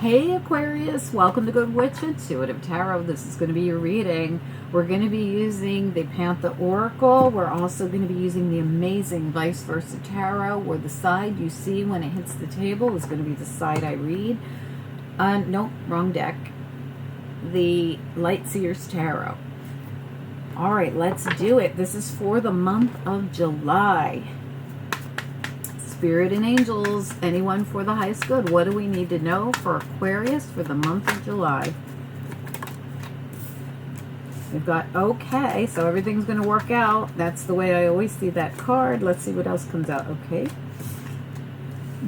Hey Aquarius, welcome to Good Witch Intuitive Tarot. This is going to be your reading. We're going to be using the Panther Oracle. We're also going to be using the amazing Vice Versa Tarot, where the side you see when it hits the table is going to be the side I read. Nope, wrong deck. The Light Seers Tarot. All right, let's do it. This is for the month of July. Spirit and angels, anyone for the highest good. What do we need to know for Aquarius for the month of July? We've got okay, so everything's going to work out. That's the way I always see that card. Let's see what else comes out. Okay.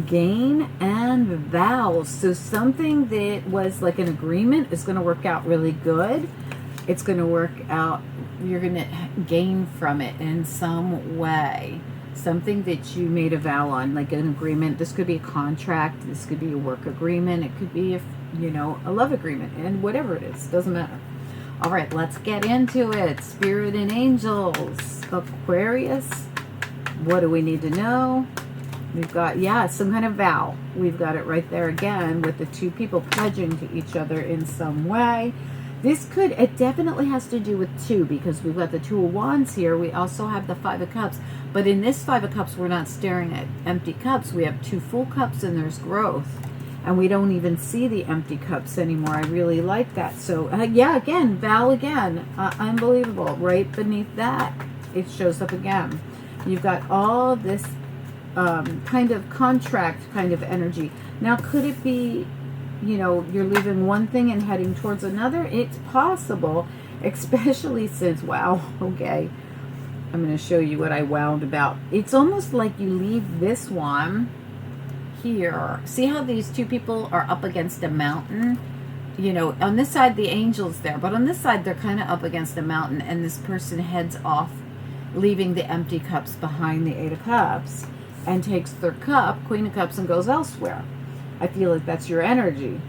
Gain and vows. So something that was like an agreement is going to work out really good. It's going to work out. You're going to gain from it in some way. Something that you made a vow on, like an agreement. This could be a contract. This could be a work agreement. It could be, a love agreement. And whatever it is, doesn't matter. All right, let's get into it. Spirit and angels. Aquarius, what do we need to know? We've got, some kind of vow. We've got it right there again with the two people pledging to each other in some way. It definitely has to do with two, because we've got the Two of Wands here. We also have the Five of Cups. But in this Five of Cups, we're not staring at empty cups. We have two full cups and there's growth. And we don't even see the empty cups anymore. I really like that. So, again, vow again. Unbelievable. Right beneath that, it shows up again. You've got all this kind of contract kind of energy. Now, could it be, you're leaving one thing and heading towards another? It's possible, especially since, wow, okay. I'm going to show you what I wound about. It's almost like you leave this one here. See how these two people are up against a mountain? On this side, the angel's there, but on this side, they're kind of up against a mountain, and this person heads off, leaving the empty cups behind, the Eight of Cups, and takes their cup, Queen of Cups, and goes elsewhere. I feel like that's your energy.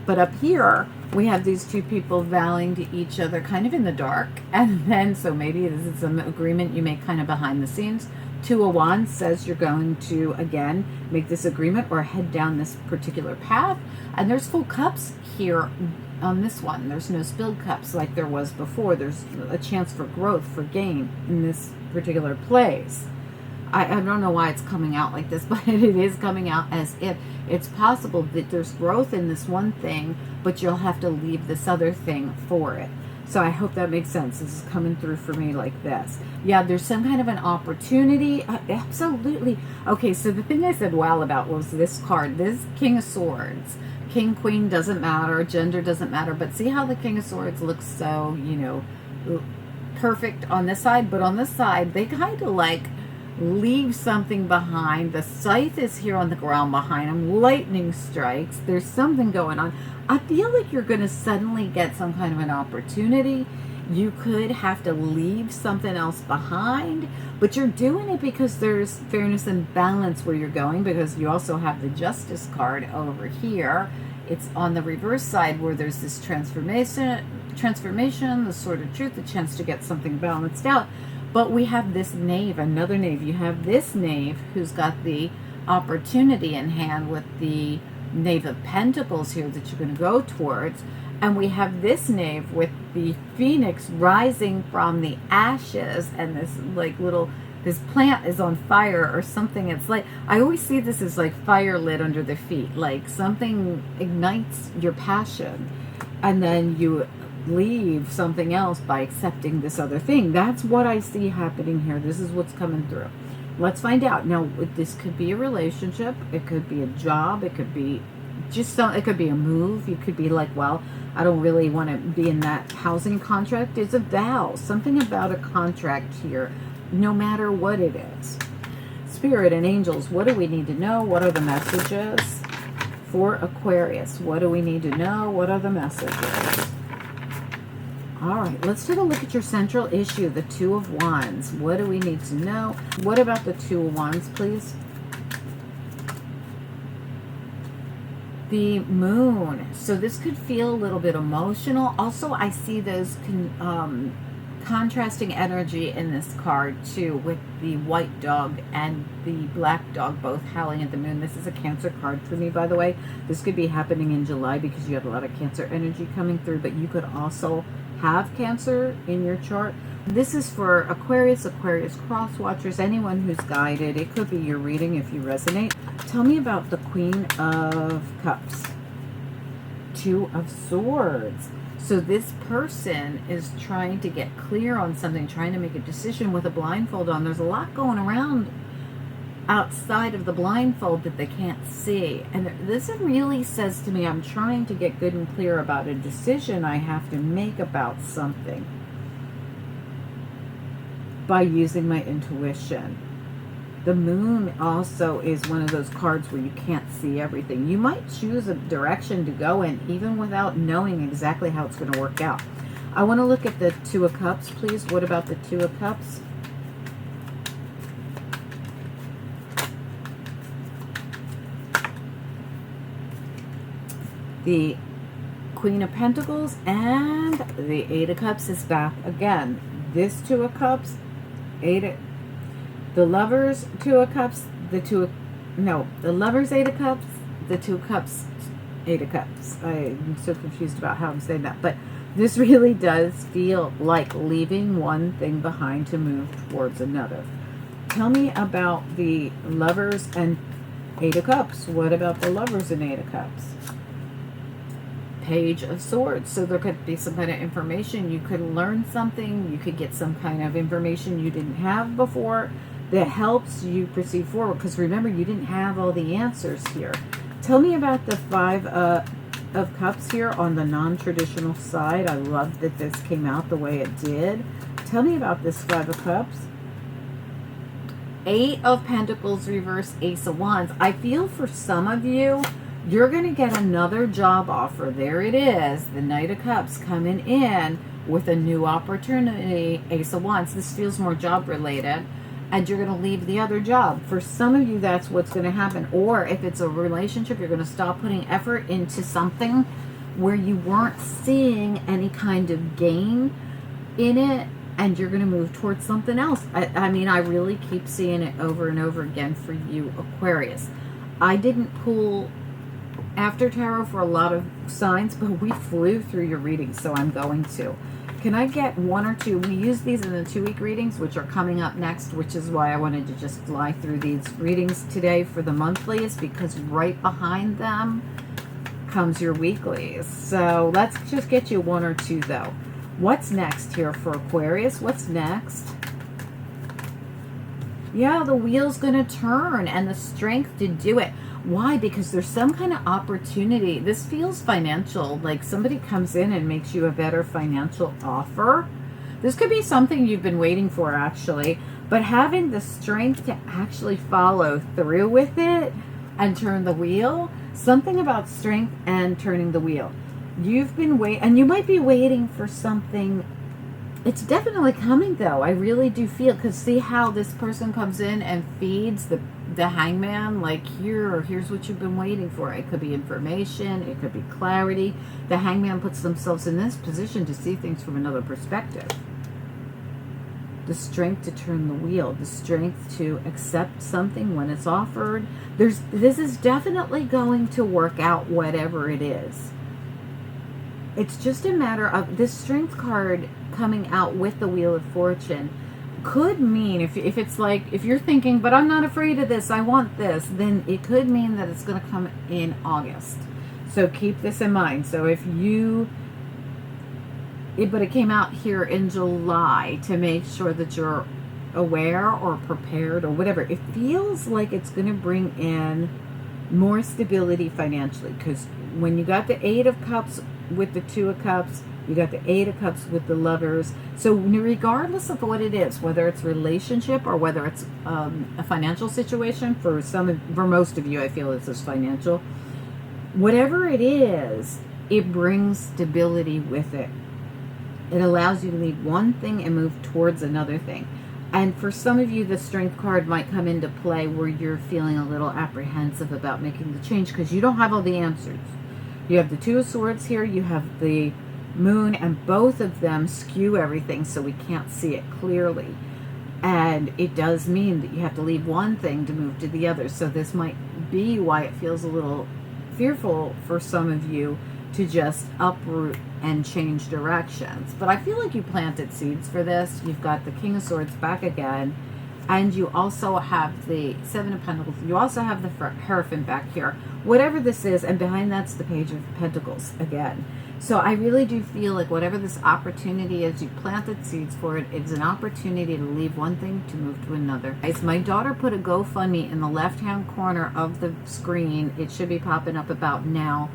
But up here, we have these two people vowing to each other kind of in the dark. And then, so maybe this is an agreement you make kind of behind the scenes. Two of Wands says you're going to, again, make this agreement or head down this particular path. And there's full cups here on this one. There's no spilled cups like there was before. There's a chance for growth, for gain in this particular place. I don't know why it's coming out like this, but it is coming out as if it's possible that there's growth in this one thing, but you'll have to leave this other thing for it. So I hope that makes sense. This is coming through for me like this. Yeah, there's some kind of an opportunity. Absolutely. Okay, so the thing I said wow about was this card. This King of Swords. King, Queen doesn't matter. Gender doesn't matter. But see how the King of Swords looks so, perfect on this side. But on this side, they kind of like leave something behind. The scythe is here on the ground behind them. Lightning strikes. There's something going on. I feel like you're going to suddenly get some kind of an opportunity. You could have to leave something else behind, but you're doing it because there's fairness and balance where you're going, because you also have the Justice card over here. It's on the reverse side where there's this transformation, the Sword of Truth, the chance to get something balanced out. But we have this knave, another knave. You have this knave who's got the opportunity in hand with the Knave of Pentacles here that you're going to go towards. And we have this knave with the phoenix rising from the ashes, and this this plant is on fire or something. It's like, I always see this as like fire lit under the feet, like something ignites your passion, and then you leave something else by accepting this other thing. That's what I see happening here. This is what's coming through. Let's find out. Now, this could be a relationship. It could be a job. It could be it could be a move. You could be like, well, I don't really want to be in that housing contract. It's a vow. Something about a contract here, no matter what it is. Spirit and angels, what do we need to know? What are the messages for Aquarius? What do we need to know? What are the messages? All right, let's take a look at your central issue, the Two of Wands. What do we need to know? What about the Two of Wands, please? The Moon. So this could feel a little bit emotional. Also, I see those contrasting energy in this card too, with the white dog and the black dog both howling at the moon. This is a Cancer card for me, by the way. This could be happening in July because you have a lot of Cancer energy coming through, but you could also have Cancer in your chart. This is for Aquarius, Aquarius cross watchers, anyone who's guided. It could be your reading if you resonate. Tell me about the Queen of Cups. Two of Swords. So this person is trying to get clear on something, trying to make a decision with a blindfold on. There's a lot going around outside of the blindfold that they can't see. And this really says to me, I'm trying to get good and clear about a decision I have to make about something by using my intuition. The moon also is one of those cards where you can't see everything. You might choose a direction to go in even without knowing exactly how it's going to work out. I want to look at the Two of Cups, please. What about the Two of Cups? The Queen of Pentacles and the Eight of Cups is back again. This Two of Cups, the Lovers, Two of Cups, the Lovers, Eight of Cups, the Two of Cups, Eight of Cups. I'm so confused about how I'm saying that. But this really does feel like leaving one thing behind to move towards another. Tell me about the Lovers and Eight of Cups. What about the Lovers and Eight of Cups? Page of Swords. So there could be some kind of information. You could learn something. You could get some kind of information you didn't have before that helps you proceed forward. Because remember, you didn't have all the answers here. Tell me about the Five of Cups here on the non-traditional side. I love that this came out the way it did. Tell me about this Five of Cups. Eight of Pentacles reverse, Ace of Wands. I feel for some of you, you're going to get another job offer. There it is. The Knight of Cups coming in with a new opportunity. Ace of Wands. This feels more job related. And you're going to leave the other job. For some of you, that's what's going to happen. Or if it's a relationship, you're going to stop putting effort into something where you weren't seeing any kind of gain in it. And you're going to move towards something else. I mean, I really keep seeing it over and over again for you, Aquarius. I didn't pull after tarot for a lot of signs, but we flew through your readings, so I'm going to. Can I get one or two? We use these in the 2-week readings, which are coming up next, which is why I wanted to just fly through these readings today for the monthlies, because right behind them comes your weeklies. So let's just get you one or two, though. What's next here for Aquarius? What's next? Yeah, the wheel's going to turn and the strength to do it. Why? Because there's some kind of opportunity. This feels financial, like somebody comes in and makes you a better financial offer. This could be something you've been waiting for, actually. But having the strength to actually follow through with it and turn the wheel, something about strength and turning the wheel. You've been waiting, and you might be waiting for something. It's definitely coming, though. I really do feel, because see how this person comes in and feeds the hangman, like, here's what you've been waiting for. It could be information, it could be clarity. The hangman puts themselves in this position to see things from another perspective. The strength to turn the wheel, the strength to accept something when it's offered. This is definitely going to work out, whatever it is. It's just a matter of this strength card coming out with the Wheel of Fortune could mean, if it's like, if you're thinking, but I'm not afraid of this, I want this, then it could mean that it's going to come in August. So keep this in mind. So if you, but it came out here in July to make sure that you're aware or prepared or whatever. It feels like it's going to bring in more stability financially, because when you got the Eight of Cups with the Two of Cups, you got the Eight of Cups with the Lovers. So regardless of what it is, whether it's relationship or whether it's a financial situation, for most of you, I feel this is financial. Whatever it is, it brings stability with it. It allows you to leave one thing and move towards another thing. And for some of you, the Strength card might come into play where you're feeling a little apprehensive about making the change because you don't have all the answers. You have the Two of Swords here. You have the moon, and both of them skew everything so we can't see it clearly. And it does mean that you have to leave one thing to move to the other. So this might be why it feels a little fearful for some of you to just uproot and change directions. But I feel like you planted seeds for this. You've got the King of Swords back again. And you also have the Seven of Pentacles. You also have the Hierophant back here. Whatever this is, and behind that's the Page of Pentacles again. So I really do feel like whatever this opportunity is, you planted seeds for it. It's an opportunity to leave one thing to move to another. Guys, my daughter put a GoFundMe in the left-hand corner of the screen. It should be popping up about now.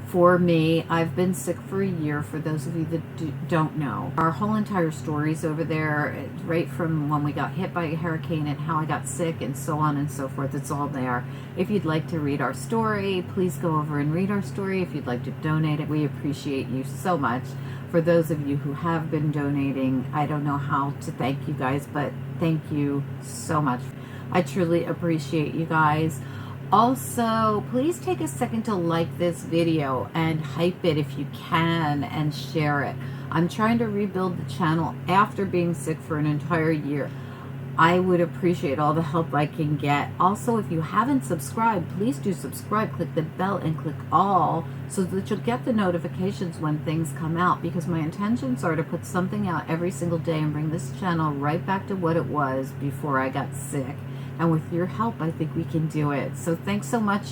For me, I've been sick for a year, for those of you that don't know. Our whole entire story's over there, right from when we got hit by a hurricane and how I got sick and so on and so forth. It's all there. If you'd like to read our story, please go over and read our story. If you'd like to donate it, we appreciate you so much. For those of you who have been donating, I don't know how to thank you guys, but thank you so much. I truly appreciate you guys. Also, please take a second to like this video and hype it if you can and share it. I'm trying to rebuild the channel after being sick for an entire year. I would appreciate all the help I can get. Also, if you haven't subscribed, please do subscribe. Click the bell and click all so that you'll get the notifications when things come out, because my intentions are to put something out every single day and bring this channel right back to what it was before I got sick. And with your help, I think we can do it. So thanks so much.